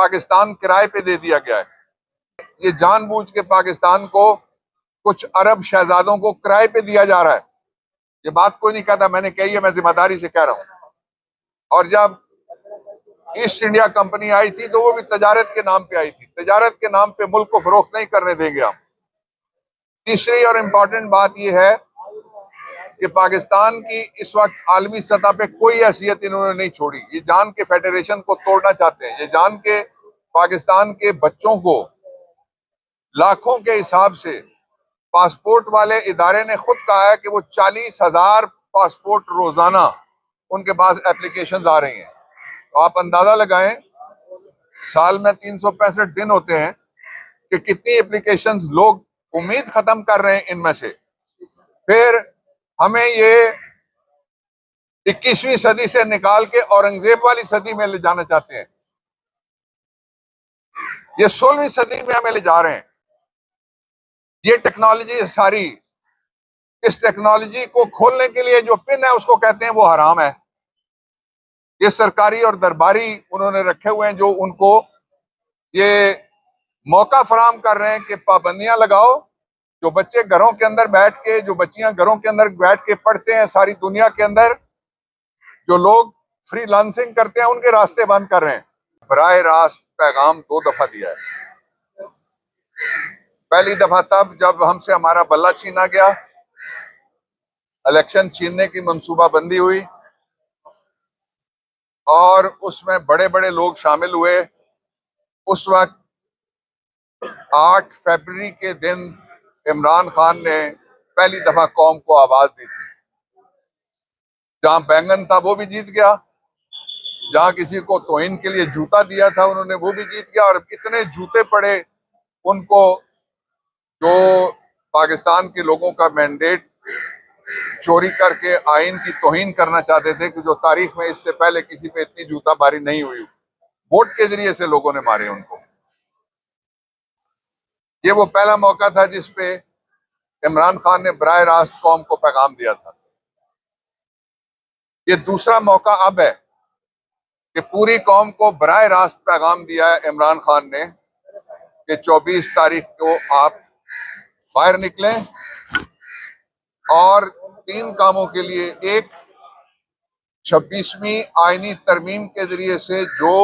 पाकिस्तान किराए पे दे दिया गया है। ये जानबूझ के पाकिस्तान को कुछ अरब शहजादों को किराए पे दिया जा रहा है। ये बात कोई नहीं कहता, मैंने कही है, मैं जिम्मेदारी से कह रहा हूं। और जब ईस्ट इंडिया कंपनी आई थी तो वो भी तजारत के नाम पे आई थी। तजारत के नाम पे मुल्क को फरोख्त नहीं करने देंगे हम। तीसरी और इम्पोर्टेंट बात यह है कि पाकिस्तान की इस वक्त आलमी सतह पे कोई हैसियत इन्होंने नहीं छोड़ी। ये जान के फेडरेशन को तोड़ना चाहते हैं। ये जान के पाकिस्तान के बच्चों को लाखों के हिसाब से पासपोर्ट वाले इदारे ने खुद कहा है कि वो 40,000 पासपोर्ट रोजाना उनके पास एप्लीकेशंस आ रही हैं। तो आप अंदाजा लगाएं, साल में 365 दिन होते हैं कि कितनी एप्लीकेशंस लोग उम्मीद खत्म कर रहे हैं इनमें से। फिर हमें ये 21वीं सदी से निकाल के औरंगजेब वाली सदी में ले जाना चाहते हैं। ये 16वीं सदी में हमें ले जा रहे हैं। ये टेक्नोलॉजी सारी, इस टेक्नोलॉजी को खोलने के लिए जो पिन है उसको कहते हैं वो हराम है। ये सरकारी और दरबारी उन्होंने रखे हुए हैं जो उनको ये मौका फराहम कर रहे हैं कि पाबंदियां लगाओ। जो बच्चे घरों के अंदर बैठ के, जो बच्चियां घरों के अंदर बैठ के पढ़ते हैं, सारी दुनिया के अंदर जो लोग फ्रीलांसिंग करते हैं उनके रास्ते बंद कर रहे हैं। बराह रास्त पैगाम 2 दफा दिया है। पहली दफा तब जब हमसे हमारा बल्ला छीना गया, इलेक्शन छीनने की मंसूबाबंदी हुई और उसमें बड़े बड़े लोग शामिल हुए। उस वक्त 8 फरवरी के दिन इमरान खान ने पहली दफा कौम को आवाज दी थी। जहां बैंगन था वो भी जीत गया, जहां किसी को तौहीन के लिए जूता दिया था उन्होंने वो भी जीत गया। और इतने जूते पड़े उनको जो पाकिस्तान के लोगों का मैंडेट चोरी करके आइन की तौहीन करना चाहते थे, कि जो तारीख में इससे पहले किसी पे इतनी जूताबारी नहीं हुई। वोट के जरिए से लोगों ने मारे उनको। ये वो पहला मौका था जिसपे इमरान खान ने बराह रास्त कौम को पैगाम दिया था। ये दूसरा मौका अब है कि पूरी कौम को बराह रास्त पैगाम दिया है इमरान खान ने कि 24 तारीख को आप बाहर निकलें और 3 कामों के लिए। एक, 26वीं आईनी तरमीम के जरिए से जो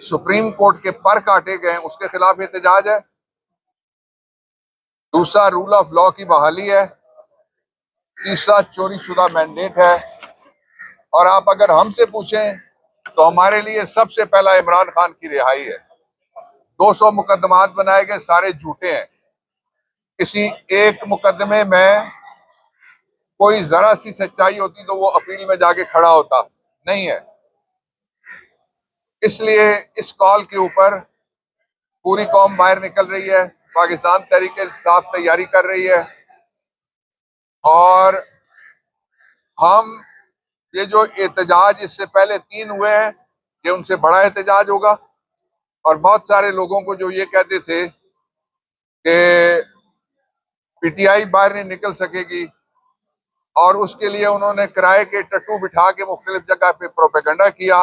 सुप्रीम कोर्ट के पर काटे गए उसके खिलाफ एहतजाज है। दूसरा, रूल ऑफ लॉ की बहाली है। तीसरा, चोरी शुदा मैंडेट है। और आप अगर हमसे पूछें तो हमारे लिए सबसे पहला इमरान खान की रिहाई है। 200 मुकदमात बनाए गए, सारे झूठे हैं। किसी एक मुकदमे में कोई जरा सी सच्चाई होती तो वो अपील में जाके खड़ा होता, नहीं है। इसलिए इस कॉल के ऊपर पूरी कौम बाहर निकल रही है। पाकिस्तान तहरीक इंसाफ तैयारी कर रही है और हम ये जो एहतजाज इससे पहले 3 हुए हैं, ये उनसे बड़ा एहतजाज होगा। और बहुत सारे लोगों को जो ये कहते थे कि पीटीआई बाहर नहीं निकल सकेगी और उसके लिए उन्होंने किराए के टट्टू बिठा के मुख्तलिफ जगह पे प्रोपेगेंडा किया,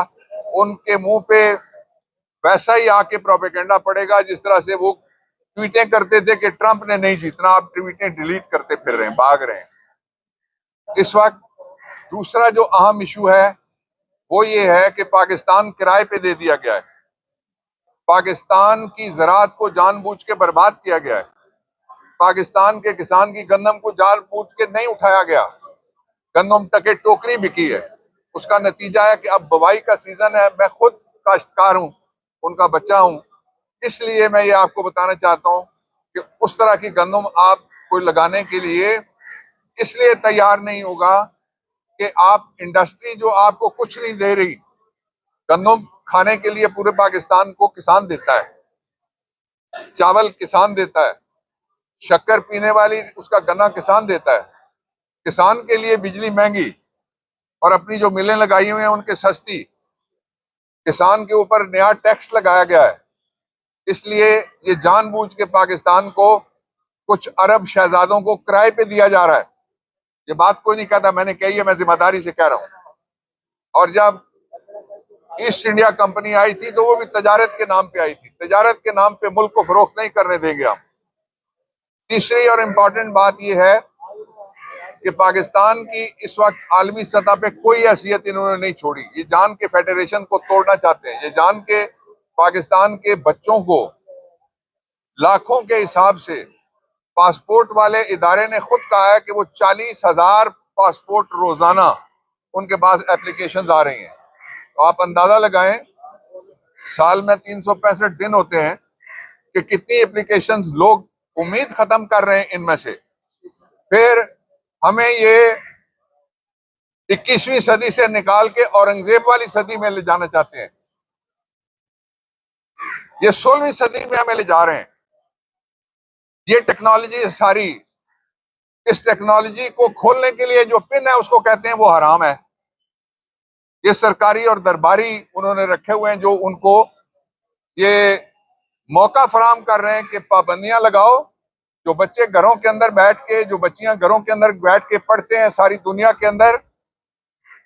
उनके मुंह पे वैसा ही आके प्रोपेगेंडा पड़ेगा जिस तरह से वो ट्वीटें करते थे कि ट्रंप ने नहीं जीतना। आप ट्वीटें डिलीट करते फिर रहे हैं, भाग रहे हैं। इस वक्त दूसरा जो अहम इशू है वो ये है कि पाकिस्तान किराए पे दे दिया गया है। पाकिस्तान की ज़राअत को जानबूझ के बर्बाद किया गया है। पाकिस्तान के किसान की गंदम को जानबूझ के नहीं उठाया गया। गंदम टके टोकरी बिकी है। उसका नतीजा है कि अब बुवाई का सीजन है। मैं खुद काश्तकार हूं, उनका बच्चा हूं, इसलिए मैं ये आपको बताना चाहता हूं कि उस तरह की गंदम आप कोई लगाने के लिए इसलिए तैयार नहीं होगा कि आप इंडस्ट्री जो आपको कुछ नहीं दे रही। गंदम खाने के लिए पूरे पाकिस्तान को किसान देता है, चावल किसान देता है, शक्कर पीने वाली उसका गन्ना किसान देता है। किसान के लिए बिजली महंगी और अपनी जो मिलें लगाई हुई हैं उनके सस्ती। किसान के ऊपर नया टैक्स लगाया गया है। इसलिए ये जानबूझ के पाकिस्तान को कुछ अरब शहजादों को किराए पे दिया जा रहा है। ये बात कोई नहीं कहता, मैंने कही है, मैं जिम्मेदारी से कह रहा हूं। और जब ईस्ट इंडिया कंपनी आई थी तो वो भी तजारत के नाम पे आई थी। तजारत के नाम पे मुल्क को फरोख्त नहीं करने देंगे हम। तीसरी और इम्पोर्टेंट बात यह है कि पाकिस्तान की इस वक्त आलमी सतह पे कोई हैसियत इन्होंने नहीं छोड़ी। ये जान के फेडरेशन को तोड़ना चाहते हैं। ये जान के पाकिस्तान के बच्चों को लाखों के हिसाब से पासपोर्ट वाले इदारे ने खुद कहा है कि वो 40,000 पासपोर्ट रोजाना उनके पास एप्लीकेशंस आ रही हैं। तो आप अंदाजा लगाएं, साल में 365 दिन होते हैं कि कितनी एप्लीकेशंस लोग उम्मीद खत्म कर रहे हैं इनमें से। फिर हमें ये 21वीं सदी से निकाल के औरंगजेब वाली सदी में ले जाना चाहते हैं। ये 16वीं सदी में हमें ले जा रहे हैं। ये टेक्नोलॉजी सारी, इस टेक्नोलॉजी को खोलने के लिए जो पिन है उसको कहते हैं वो हराम है। ये सरकारी और दरबारी उन्होंने रखे हुए हैं जो उनको ये मौका फराहम कर रहे हैं कि पाबंदियां लगाओ। जो बच्चे घरों के अंदर बैठ के, जो बच्चियां घरों के अंदर बैठ के पढ़ते हैं, सारी दुनिया के अंदर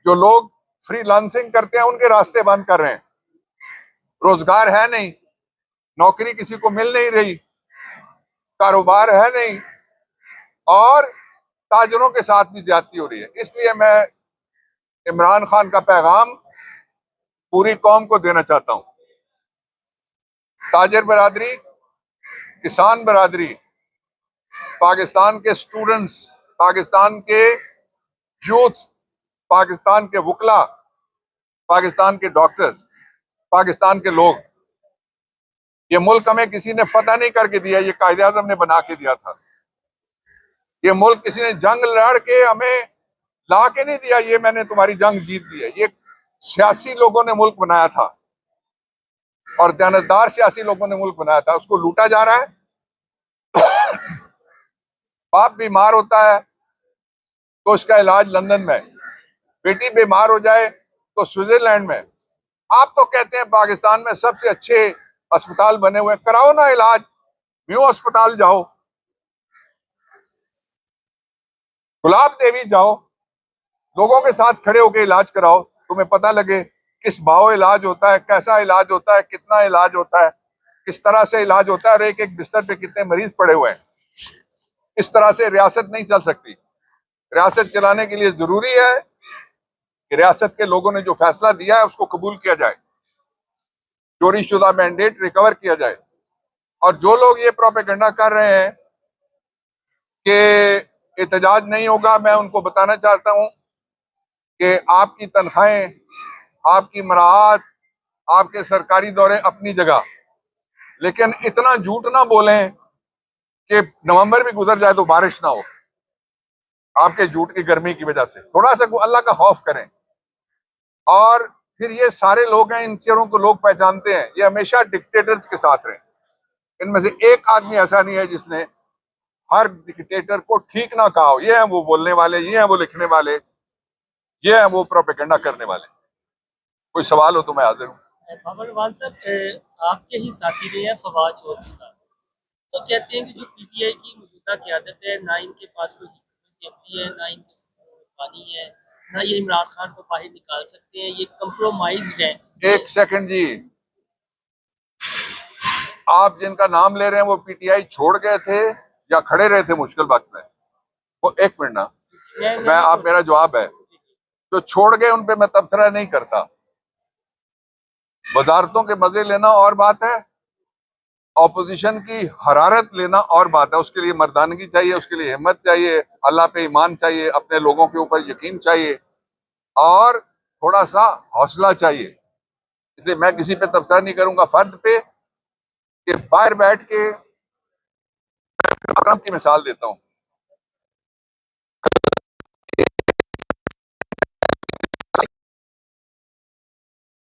जो लोग फ्रीलांसिंग करते हैं उनके रास्ते बंद कर रहे हैं। रोजगार है नहीं, नौकरी किसी को मिल नहीं रही, कारोबार है नहीं, और ताजरों के साथ भी ज्यादती हो रही है। इसलिए मैं इमरान खान का पैगाम पूरी कौम को देना चाहता हूं। ताजर बरादरी, किसान बरादरी, पाकिस्तान के स्टूडेंट्स, पाकिस्तान के यूथ, पाकिस्तान के वकला, पाकिस्तान के डॉक्टर्स, पाकिस्तान के लोग, ये मुल्क हमें किसी ने फतह नहीं करके दिया, ये कायदे आज़म ने बना के दिया था। ये मुल्क किसी ने जंग लड़ के हमें ला के नहीं दिया, ये मैंने तुम्हारी जंग जीत ली है। ये सियासी लोगों ने मुल्क बनाया था और दयानतदार सियासी लोगों ने मुल्क बनाया था। उसको लूटा जा रहा है। बाप बीमार होता है तो उसका इलाज लंदन में, बेटी बीमार हो जाए तो स्विट्जरलैंड में। आप तो कहते हैं पाकिस्तान में सबसे अच्छे अस्पताल बने हुए, कराओ ना इलाज, म्यू अस्पताल जाओ, गुलाब देवी जाओ, लोगों के साथ खड़े होकर इलाज कराओ, तुम्हें पता लगे किस भाव इलाज होता है, कैसा इलाज होता है, कितना इलाज होता है, किस तरह से इलाज होता है, और एक एक बिस्तर पे कितने मरीज पड़े हुए हैं। इस तरह से रियासत नहीं चल सकती। रियासत चलाने के लिए जरूरी है कि रियासत के लोगों ने जो फैसला दिया है उसको कबूल किया जाए, चोरी शुदा मैंडेट रिकवर किया जाए। और जो लोग ये प्रोपेगेंडा कर रहे हैं कि एहतजाज नहीं होगा, मैं उनको बताना चाहता हूं कि आपकी तनख्वाहें, आपकी मराहत, आपके सरकारी दौरे अपनी जगह, लेकिन इतना झूठ ना बोलें कि नवंबर भी गुजर जाए तो बारिश ना हो आपके झूठ की गर्मी की वजह से। थोड़ा सा अल्लाह का खौफ करें। और फिर ये सारे लोग हैं, इन चेहरों को लोग पहचानते हैं, ये हमेशा डिक्टेटर्स के साथ रहे। इनमें से एक आदमी ऐसा नहीं है जिसने हर डिक्टेटर को ठीक ना कहा हो। ये हैं वो बोलने वाले, ये हैं वो लिखने वाले, ये हैं वो प्रोपेगेंडा करने वाले। कोई सवाल हो तो मैं हाजिर हूँ। बाबर साहब, आपके ही साथी रहे हैं फवाद चौधरी साहब, तो कहते हैं कि जो पीटीआई की मौजूदा क़यादत है, ना इनके पास कोई हिकमत है, ना इनके पानी है, ना ये इमरान खान को बाहर निकाल सकते हैं, ये कंप्रोमाइज्ड है। एक सेकंड जी, आप जिनका नाम ले रहे हैं वो पीटीआई छोड़ गए थे या खड़े रहे थे मुश्किल वक्त में? वो एक मिनट ना, मैं आप मेरा जवाब है, जो छोड़ गए उन पे मैं तबसरा नहीं करता। वजारतों के मजे लेना और बात है, ऑपोजिशन की हरारत लेना और बात है। उसके लिए मर्दानगी चाहिए, उसके लिए हिम्मत चाहिए, अल्लाह पे ईमान चाहिए, अपने लोगों के ऊपर यकीन चाहिए, और थोड़ा सा हौसला चाहिए। इसलिए मैं किसी पे तबसरा नहीं करूंगा फर्द पे कि बाहर बैठ के, अकरम की मिसाल देता हूं।